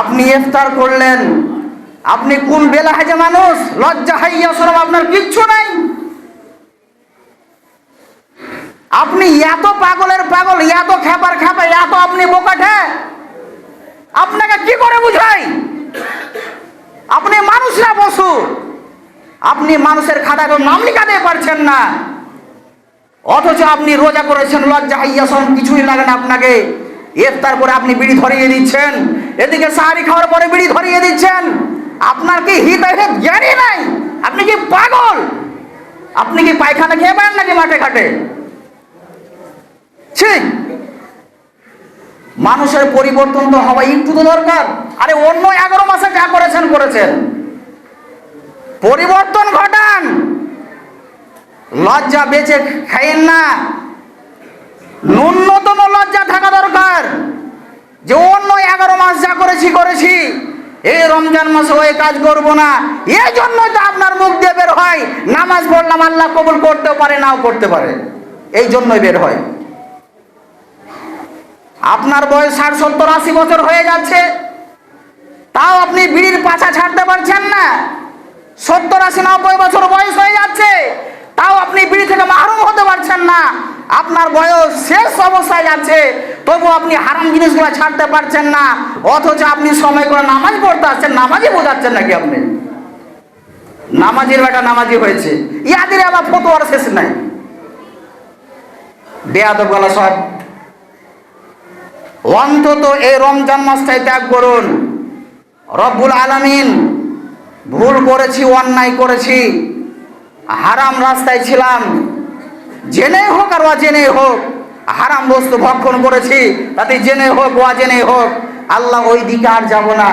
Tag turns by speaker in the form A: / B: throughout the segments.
A: আপনি ইফতার করলেন, আপনি কোন বেলাহেজে মানুষ, লজ্জা হাইয়া শরম আপনার কিচ্ছু নাই। আপনি এত পাগলের পাগল, এত খেপার খেপা, এত আপনি বোকাঠে, আপনাকে কি করে বুঝাই? আপনি মানুষ না পশু? আপনি মানুষের খাতায় নাম লিখাতে পারছেন না, অথচ আপনি রোজা করেছেন, লজ্জা হাইয়া শরম কিছুই লাগে না আপনাকে। ইফতার করে আপনি বিড়ি ধরিয়ে দিচ্ছেন, এদিকে সাহারি খাওয়ার পরে বিড়ি ধরিয়ে দিচ্ছেন। আপনার কি হিতাহিত জ্ঞানই নাই? আপনি কি পাগল? আপনি কি পায়খানা খেয়ে পারেন নাকি মাঠে ঘাটে? ঠিক, মানুষের পরিবর্তন তো হওয়া একটু তো দরকার। আরে অন্য 11 মাসে যা করেছেন করেছেন, পরিবর্তন ঘটান। লজ্জা বেঁচে খাইয়েন না, ন্যূনতম লজ্জা থাকা দরকার যে অন্য 11 মাস যা করেছি করেছি, এই রমজান মাসে ওই কাজ করব না। এই জন্যই তো আপনার মুখ দিয়ে বের হয় নামাজ পড়লাম আল্লাহ কবুল করতেও পারে নাও করতে পারে, এই জন্যই বের হয়। আপনার বয়স 60, 70, 80 বছর হয়ে যাচ্ছে, তাও আপনি বিড়ির পাছা ছাড়তে পারছেন না। 70, 80, 90 বছর বয়স হয়ে যাচ্ছে, তাও আপনি বিড়ি থেকে মাহরুম হতে পারছেন না। আপনার বয়স শেষ অবস্থায় যাচ্ছে, তবু আপনি হারাম জিনিসগুলো ছাড়তে পারছেন না। অথচ আপনি সময় করে নামাজ পড়তে আসছেন, নামাজই বোঝাচ্ছেন নাকি আপনি? নামাজের বেটা নামাজি হয়েছে, ইয়াদের আবার ফতোয়ার শেষ নাই। বেয়াদব গলা সব। অন্তত এই রমজান মাসটাই ত্যাগ করুন। রব্বুল আলামিন, ভুল করেছি, অন্যায় করেছি, হারাম রাস্তায় ছিলাম, জেনে হোক আর অজেনে হোক হারাম বস্তু ভক্ষণ করেছি, তাতে জেনে হোক অজেনে হোক, আল্লাহ ওই দিকে আর যাব না।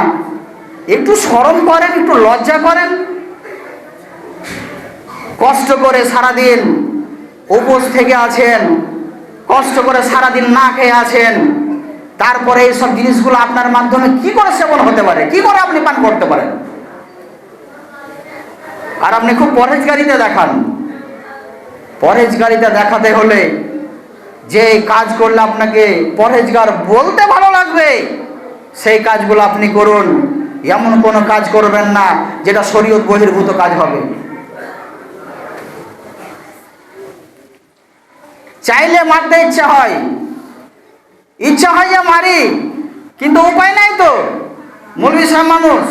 A: একটু শরম করেন, একটু লজ্জা করেন। কষ্ট করে সারাদিন উপোস থেকে আছেন, কষ্ট করে সারাদিন না খেয়ে আছেন, তারপরে এইসব জিনিসগুলো আপনার মাধ্যমে কি করে সেবন হতে পারে, কি করে আপনি পান করতে পারেন? আর আপনি খুব পরহেজগারিতা দেখান। পরহেজগারিতা দেখাতে হলে যে কাজ করলে আপনাকে পরহেজগার বলতে ভালো লাগবে, সেই কাজগুলো আপনি করুন। এমন কোনো কাজ করবেন না যেটা শরীয়ত বহির্ভূত কাজ হবে। চাইলে মারতে ইচ্ছা হয় যে মারি, কিন্তু উপায় নাই তো, মৌলভী সাহেব মানুষ,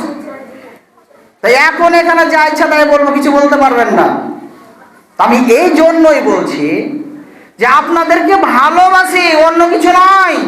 A: তাই এখন এখানে যা ইচ্ছা তাই বলবো, কিছু বলতে পারবেন না। আমি এই জন্যই বলছি যে আপনাদেরকে ভালোবাসি, অন্য কিছু নয়।